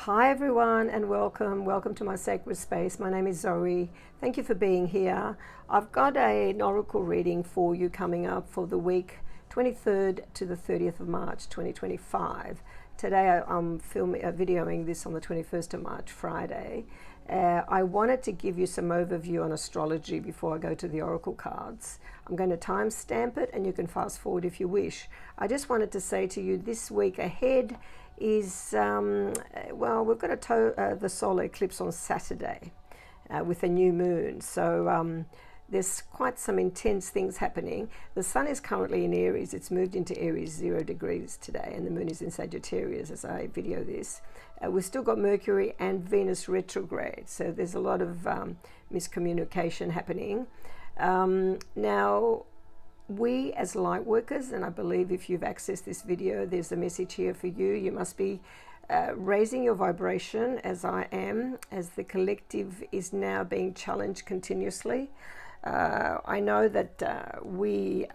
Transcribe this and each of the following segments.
Hi everyone and welcome to my sacred space. My name is Zoe. Thank you for being here. I've got an oracle reading for you coming up for the week 23rd to the 30th of March 2025. Today I'm videoing this on the 21st of March, Friday. I wanted to give you some overview on astrology before I go to the oracle cards. I'm going to timestamp it and you can fast forward if you wish. I just wanted to say to you this week ahead is, well, we've got the solar eclipse on Saturday with a new moon. So there's quite some intense things happening. The sun is currently in Aries. It's moved into Aries 0 degrees today, and the moon is in Sagittarius as I video this. We've still got Mercury and Venus retrograde, so there's a lot of miscommunication happening. Now, we as light workers, and I believe if you've accessed this video, there's a message here for you. You must be raising your vibration, as I am, as the collective is now being challenged continuously. I know that we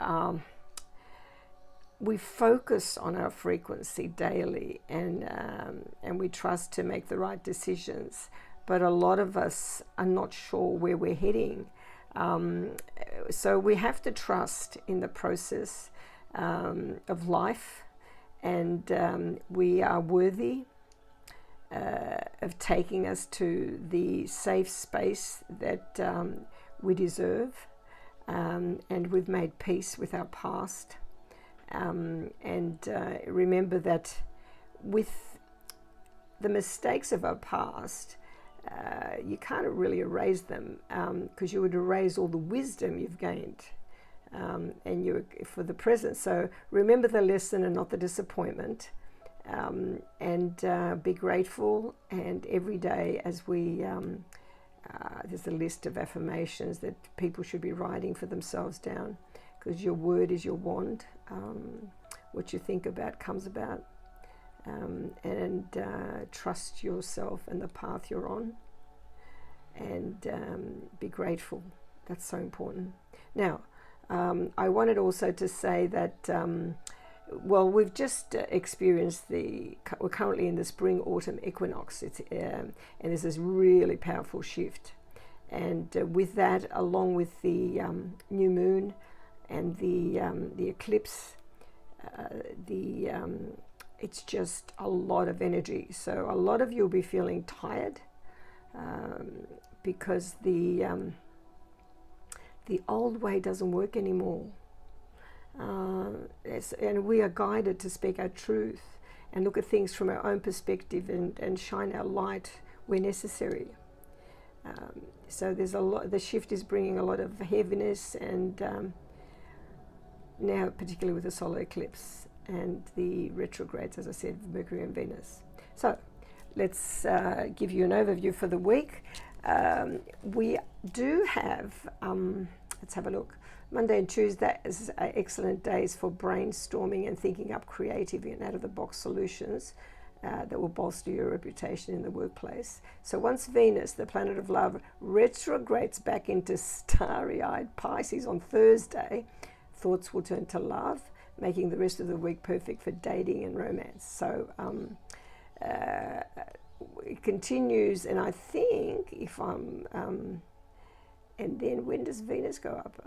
focus on our frequency daily, and we trust to make the right decisions, but a lot of us are not sure where we're heading. So we have to trust in the process of life, and we are worthy of taking us to the safe space that we deserve, and we've made peace with our past, and remember that with the mistakes of our past, you can't really erase them, because you would erase all the wisdom you've gained, and you for the present. So remember the lesson and not the disappointment, and be grateful. And every day, as we there's a list of affirmations that people should be writing for themselves down, because your word is your wand. What you think about comes about. And trust yourself and the path you're on, and be grateful. That's so important. Now, I wanted also to say that, well, we've just experienced we're currently in the spring-autumn equinox. And there's this really powerful shift. And with that, along with the new moon and the eclipse, it's just a lot of energy. So a lot of you will be feeling tired, because the old way doesn't work anymore. And we are guided to speak our truth and look at things from our own perspective, and shine our light where necessary. So there's a lot. The shift is bringing a lot of heaviness, and now particularly with the solar eclipse and the retrogrades, as I said, Mercury and Venus. So let's give you an overview for the week. We do have, let's have a look. Monday and Tuesday is excellent days for brainstorming and thinking up creative and out-of-the-box solutions that will bolster your reputation in the workplace. So once Venus, the planet of love, retrogrades back into starry-eyed Pisces on Thursday, thoughts will turn to love, making the rest of the week perfect for dating and romance. So it continues, and I think if I'm, and then when does Venus go up?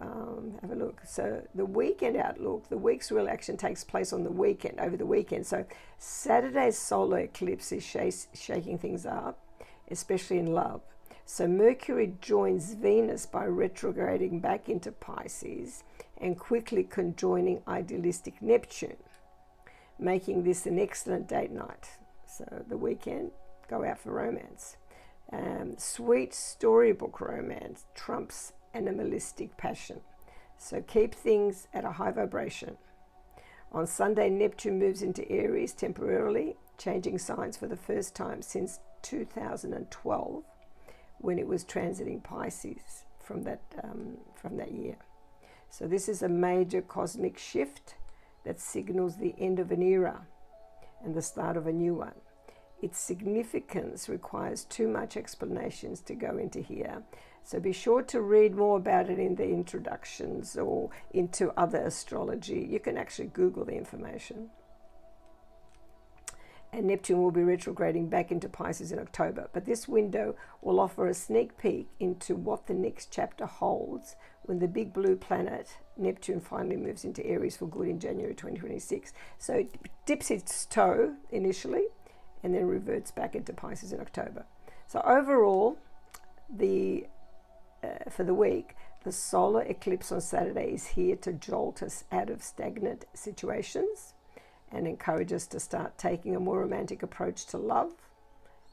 Have a look. So the weekend outlook, the week's real action takes place on the weekend, over the weekend. So Saturday's solar eclipse is shaking things up, especially in love. So Mercury joins Venus by retrograding back into Pisces and quickly conjoining idealistic Neptune, making this an excellent date night. So the weekend, go out for romance. Sweet storybook romance trumps animalistic passion. So keep things at a high vibration. On Sunday, Neptune moves into Aries temporarily, changing signs for the first time since 2012, when it was transiting Pisces from that year. So this is a major cosmic shift that signals the end of an era and the start of a new one. Its significance requires too much explanations to go into here. So be sure to read more about it in the introductions or into other astrology. You can actually Google the information. and Neptune will be retrograding back into Pisces in October. But this window will offer a sneak peek into what the next chapter holds when the big blue planet Neptune finally moves into Aries for good in January 2026. So it dips its toe initially and then reverts back into Pisces in October. So overall, for the week, the solar eclipse on Saturday is here to jolt us out of stagnant situations and encourage us to start taking a more romantic approach to love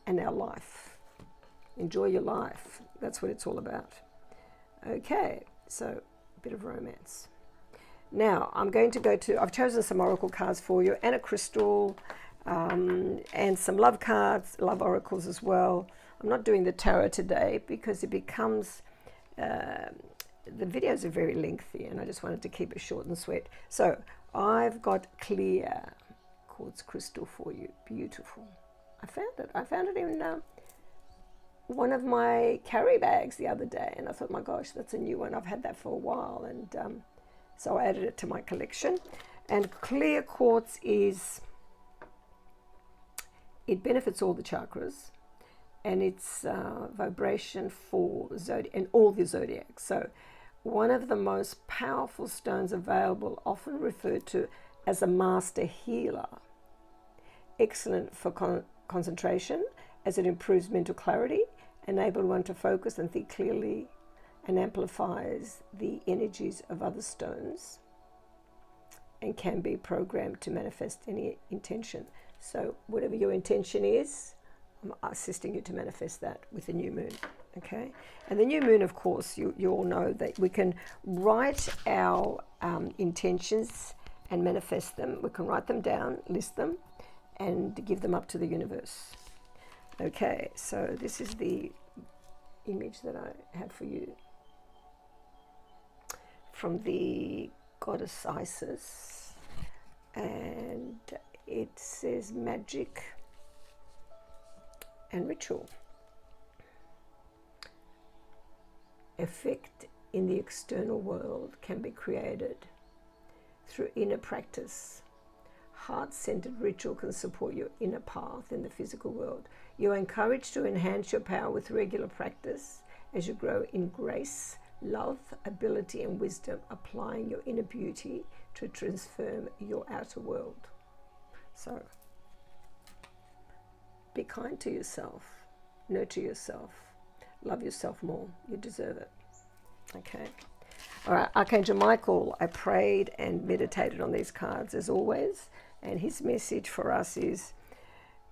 and our life. Enjoy your life. That's what it's all about. Okay, so a bit of romance. Now, I'm going to go to, I've chosen some oracle cards for you and a crystal and some love cards, love oracles as well. I'm not doing the tarot today because it becomes, the videos are very lengthy and I just wanted to keep it short and sweet. So I've got clear quartz crystal for you. Beautiful. I found it in one of my carry bags the other day, and I thought, my gosh, that's a new one. I've had that for a while, and so I added it to my collection. And clear quartz it benefits all the chakras, and it's vibration for zodiac and all the zodiacs. So one of the most powerful stones available, often referred to as a master healer. Excellent for concentration, as it improves mental clarity, enables one to focus and think clearly, and amplifies the energies of other stones, and can be programmed to manifest any intention. So whatever your intention is, I'm assisting you to manifest that with the new moon. Okay, and the new moon, of course, you all know that we can write our intentions and manifest them. We can write them down, list them, and give them up to the universe. Okay, so this is the image that I have for you from the goddess Isis, and it says magic and ritual. Effect in the external world can be created through inner practice. Heart-centered ritual can support your inner path in the physical world. You are encouraged to enhance your power with regular practice as you grow in grace, love, ability, and wisdom, applying your inner beauty to transform your outer world. So, be kind to yourself, nurture yourself, love yourself more. You deserve it. Okay. All right, Archangel Michael, I prayed and meditated on these cards as always, and his message for us is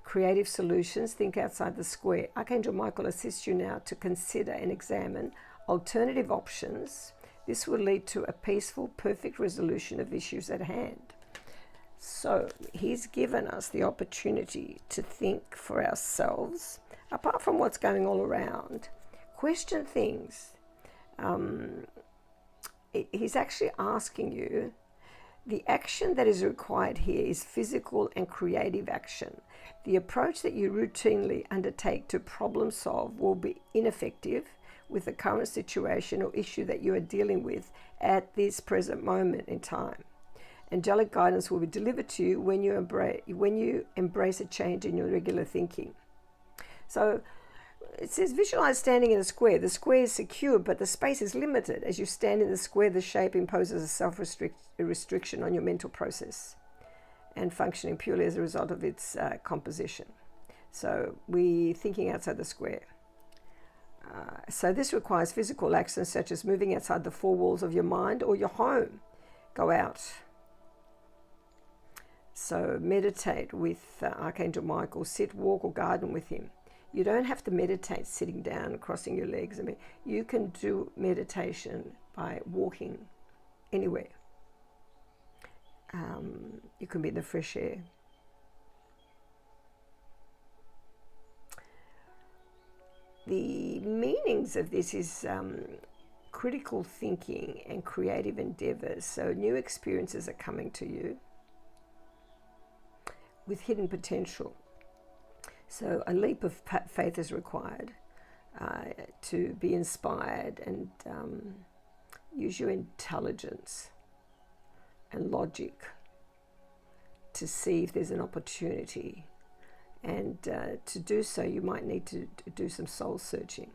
creative solutions, think outside the square. Archangel Michael assists you now to consider and examine alternative options. This will lead to a peaceful, perfect resolution of issues at hand. So he's given us the opportunity to think for ourselves, apart from what's going all around. Question things. He's actually asking you, the action that is required here is physical and creative action. The approach that you routinely undertake to problem solve will be ineffective with the current situation or issue that you are dealing with at this present moment in time. Angelic guidance will be delivered to you when you embrace a change in your regular thinking. So it says visualize standing in a square. The square is secure, but the space is limited. As you stand in the square, the shape imposes a self-restriction on your mental process and functioning purely as a result of its composition. So we're thinking outside the square. So this requires physical actions such as moving outside the four walls of your mind or your home. Go out. So meditate with Archangel Michael. Sit, walk, or garden with him. You don't have to meditate sitting down and crossing your legs. I mean, you can do meditation by walking anywhere. You can be in the fresh air. The meanings of this is critical thinking and creative endeavors. So new experiences are coming to you with hidden potential. So a leap of faith is required to be inspired and use your intelligence and logic to see if there's an opportunity And to do so, you might need to do some soul searching.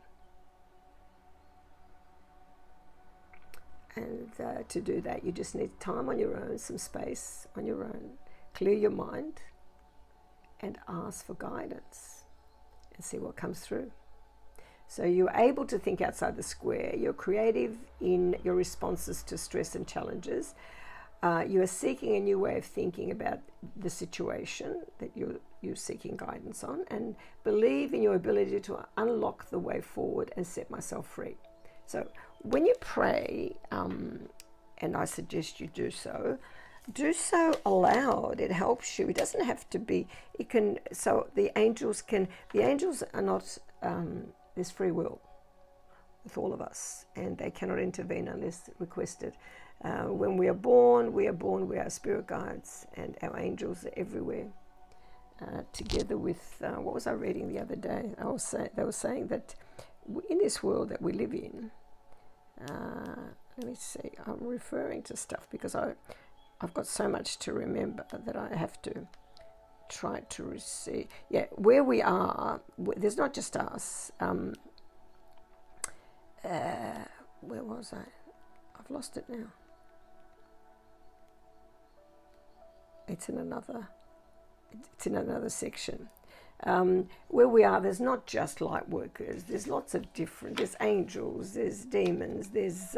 And to do that, you just need time on your own, some space on your own. Clear your mind and ask for guidance and see what comes through. So you're able to think outside the square. You're creative in your responses to stress and challenges. You are seeking a new way of thinking about the situation that you're seeking guidance on, and believe in your ability to unlock the way forward and set myself free. So when you pray, and I suggest you do so aloud. It helps you. It doesn't have to be, it can, so the angels are not, there's free will with all of us, and they cannot intervene unless requested. When we are born, we are spirit guides, and our angels are everywhere. Together with, what was I reading the other day? They were saying that in this world that we live in, let me see, I'm referring to stuff because I've got so much to remember that I have to try to receive. Yeah, where we are, there's not just us. Where was I? I've lost it now. It's in another section. Where we are, there's not just light workers. There's lots of different. There's angels. There's demons. There's,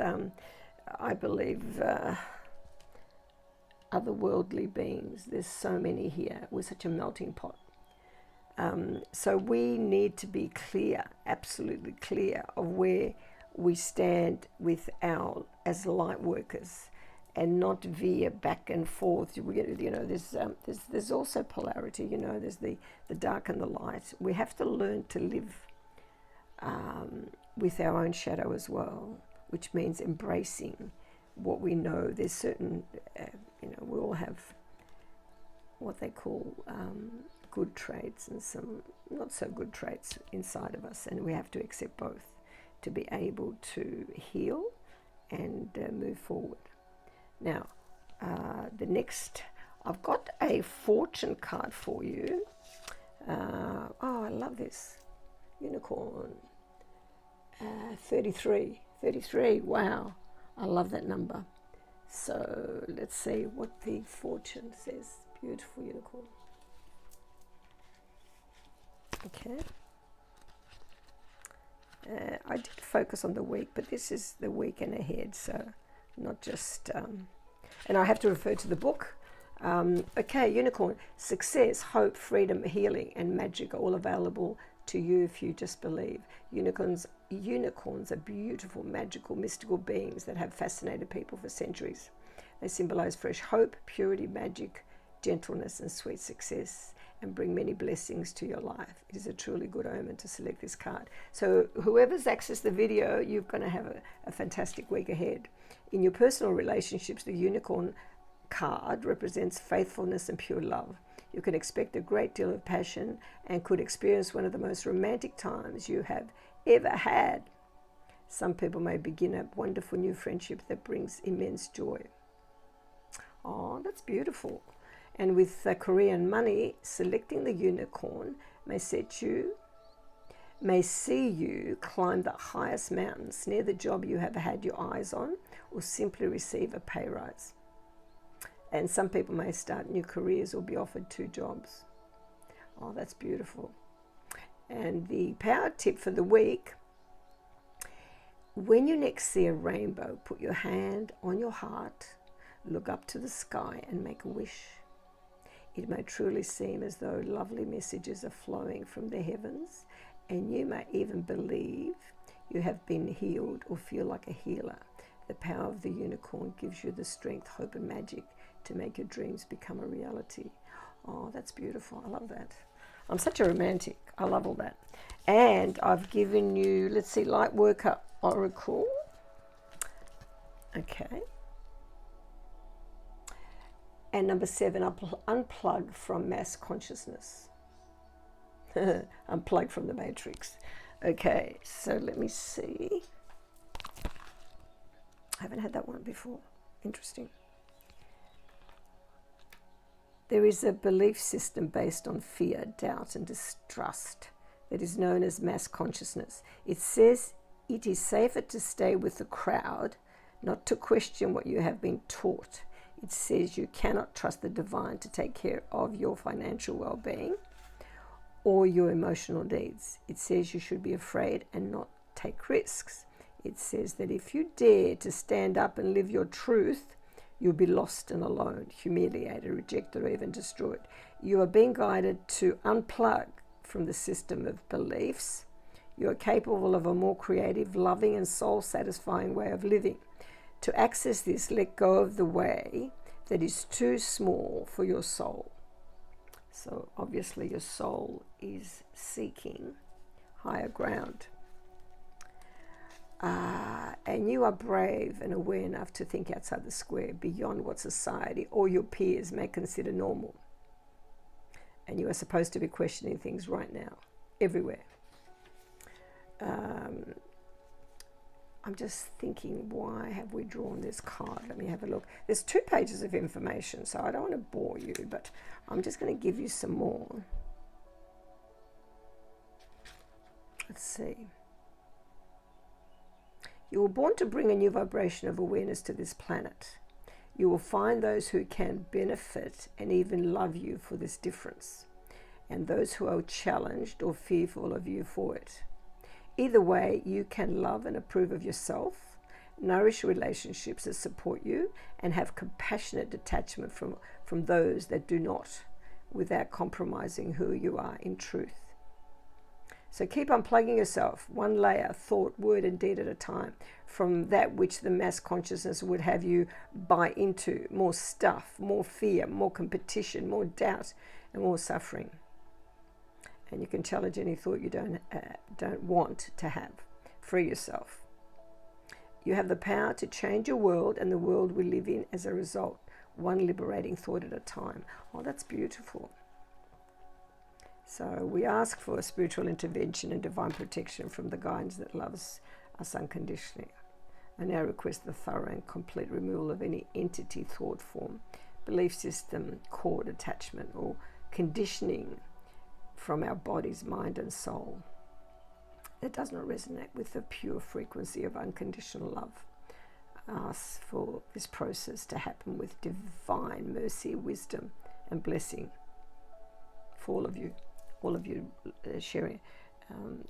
I believe, otherworldly beings. There's so many here. We're such a melting pot. So we need to be clear, absolutely clear, of where we stand with as light workers, and not veer back and forth. There's also polarity. There's the dark and the light. We have to learn to live with our own shadow as well, which means embracing what we know. There's certain, we all have what they call good traits and some not so good traits inside of us, and we have to accept both to be able to heal and move forward. Now, the next, I've got a fortune card for you. I love this. Unicorn. 33. Wow. I love that number. So let's see what the fortune says. Beautiful unicorn. Okay. I did focus on the week, but this is the week and ahead, so not just... and I have to refer to the book. Okay, unicorn. Success, hope, freedom, healing, and magic are all available to you if you just believe. Unicorns are beautiful, magical, mystical beings that have fascinated people for centuries. They symbolize fresh hope, purity, magic, gentleness, and sweet success, and bring many blessings to your life. It is a truly good omen to select this card. So whoever's accessed the video, you're going to have a fantastic week ahead. In your personal relationships, the unicorn card represents faithfulness and pure love. You can expect a great deal of passion and could experience one of the most romantic times you have ever had. Some people may begin a wonderful new friendship that brings immense joy. Oh, that's beautiful. And with Korean money, selecting the unicorn may see you climb the highest mountains, near the job you have had your eyes on, or simply receive a pay rise. And some people may start new careers or be offered 2 jobs. Oh, that's beautiful. And the power tip for the week: when you next see a rainbow, put your hand on your heart, look up to the sky and make a wish. It may truly seem as though lovely messages are flowing from the heavens, and you may even believe you have been healed or feel like a healer. The power of the unicorn gives you the strength, hope, and magic to make your dreams become a reality. Oh, that's beautiful. I love that. I'm such a romantic. I love all that. And I've given you, let's see, Lightworker Oracle. Okay. And number 7, unplug from mass consciousness. Unplug from the matrix. Okay, so let me see. I haven't had that one before. Interesting. There is a belief system based on fear, doubt, and distrust that is known as mass consciousness. It says it is safer to stay with the crowd, not to question what you have been taught. It says you cannot trust the divine to take care of your financial well-being or your emotional needs. It says you should be afraid and not take risks. It says that if you dare to stand up and live your truth, you'll be lost and alone, humiliated, rejected, or even destroyed. You are being guided to unplug from the system of beliefs. You are capable of a more creative, loving, and soul-satisfying way of living. To access this, let go of the way that is too small for your soul. So obviously your soul is seeking higher ground. And you are brave and aware enough to think outside the square, beyond what society or your peers may consider normal. And you are supposed to be questioning things right now, everywhere. I'm just thinking, why have we drawn this card? Let me have a look. There's 2 pages of information, so I don't want to bore you, but I'm just going to give you some more. Let's see. You were born to bring a new vibration of awareness to this planet. You will find those who can benefit and even love you for this difference, and those who are challenged or fearful of you for it. Either way, you can love and approve of yourself, nourish relationships that support you, and have compassionate detachment from those that do not, without compromising who you are in truth. So keep unplugging yourself, one layer, thought, word, and deed at a time, from that which the mass consciousness would have you buy into: more stuff, more fear, more competition, more doubt, and more suffering. And you can challenge any thought you don't want to have. Free yourself. You have the power to change your world and the world we live in as a result, one liberating thought at a time. Oh, that's beautiful. So we ask for spiritual intervention and divine protection from the guidance that loves us unconditionally. I now request the thorough and complete removal of any entity, thought form, belief system, cord attachment, or conditioning from our bodies, mind, and soul that does not resonate with the pure frequency of unconditional love. I ask for this process to happen with divine mercy, wisdom, and blessing for all of you sharing,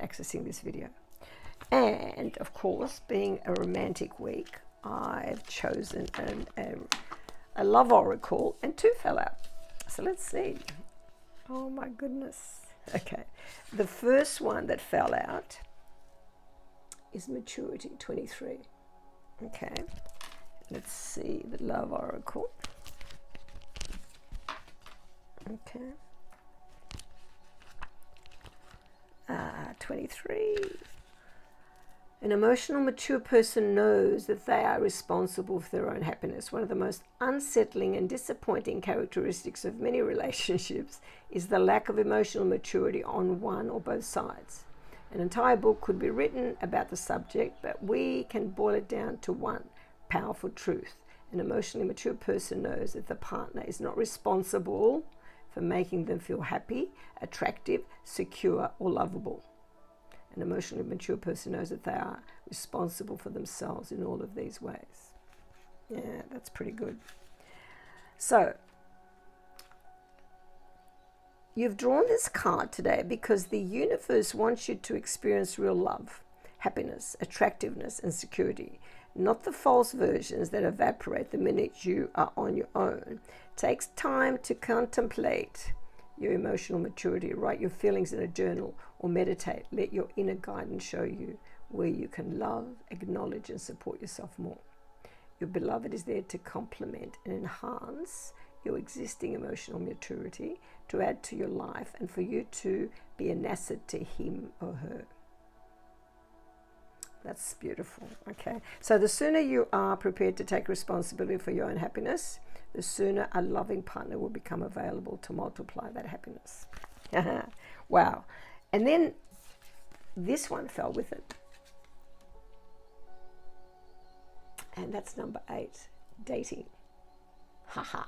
accessing this video. And of course, being a romantic week, I've chosen a love oracle, and 2 fell out. So let's see. Oh my goodness. Okay. The first one that fell out is Maturity 23. Okay. Let's see the love oracle. Okay. 23. An emotional, mature person knows that they are responsible for their own happiness. One of the most unsettling and disappointing characteristics of many relationships is the lack of emotional maturity on one or both sides. An entire book could be written about the subject, but we can boil it down to one powerful truth. An emotionally mature person knows that the partner is not responsible for making them feel happy, attractive, secure, or lovable. An emotionally mature person knows that they are responsible for themselves in all of these ways. Yeah, that's pretty good. So, you've drawn this card today because the universe wants you to experience real love, happiness, attractiveness, and security, not the false versions that evaporate the minute you are on your own. It takes time to contemplate your emotional maturity. Write your feelings in a journal or meditate. Let your inner guidance show you where you can love, acknowledge, and support yourself more. Your beloved is there to complement and enhance your existing emotional maturity, to add to your life, and for you to be an asset to him or her. That's beautiful. Okay. So the sooner you are prepared to take responsibility for your own happiness, the sooner a loving partner will become available to multiply that happiness. Wow. And then this one fell with it. And that's number 8, dating. Haha.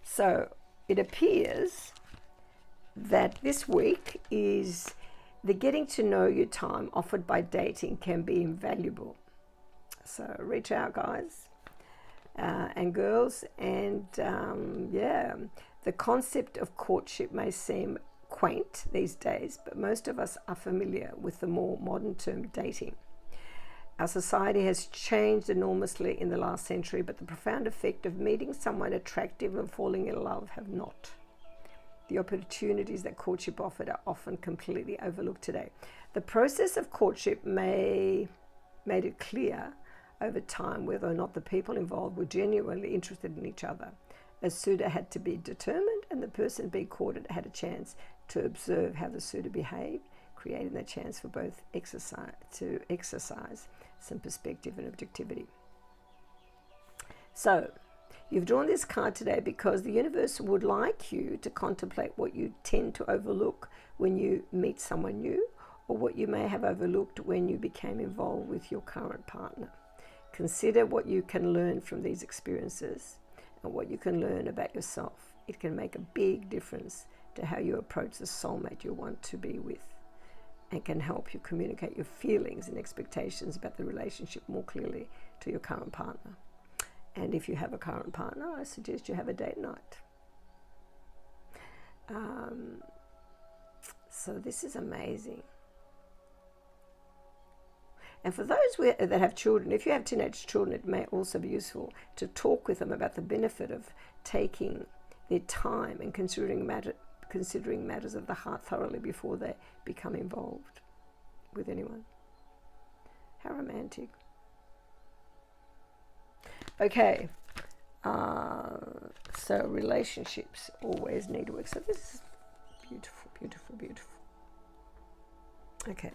So it appears that this week is the getting to know you time offered by dating can be invaluable. So reach out, guys and girls. And yeah, the concept of courtship may seem quaint these days, but most of us are familiar with the more modern term dating. Our society has changed enormously in the last century, but the profound effect of meeting someone attractive and falling in love have not. The opportunities that courtship offered are often completely overlooked today. The process of courtship made it clear over time whether or not the people involved were genuinely interested in each other. A suitor had to be determined, and the person being courted had a chance to observe how the suitor behaved, creating the chance for both to exercise some perspective and objectivity. So, you've drawn this card today because the universe would like you to contemplate what you tend to overlook when you meet someone new, or what you may have overlooked when you became involved with your current partner. Consider what you can learn from these experiences and what you can learn about yourself. It can make a big difference to how you approach the soulmate you want to be with, and can help you communicate your feelings and expectations about the relationship more clearly to your current partner. And if you have a current partner, I suggest you have a date night. So this is amazing. And for those that have children, if you have teenage children, it may also be useful to talk with them about the benefit of taking their time and considering matters of the heart thoroughly before they become involved with anyone. How romantic. Okay, so relationships always need work. So this is beautiful, beautiful, beautiful. Okay.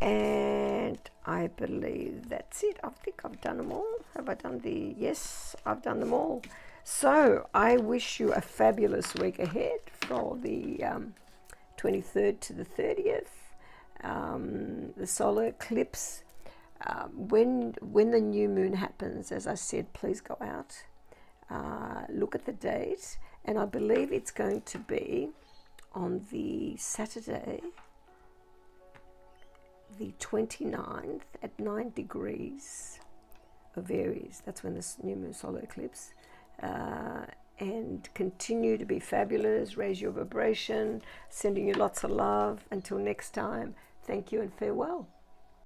And I believe that's it. I think I've done them all. Have I done the... Yes, I've done them all. So I wish you a fabulous week ahead for the 23rd to the 30th. The solar eclipse. When the new moon happens, as I said, please go out. Look at the date. And I believe it's going to be on the Saturday, the 29th at 9 degrees of Aries. That's when this new moon solar eclipse. And continue to be fabulous. Raise your vibration. Sending you lots of love. Until next time, thank you and farewell.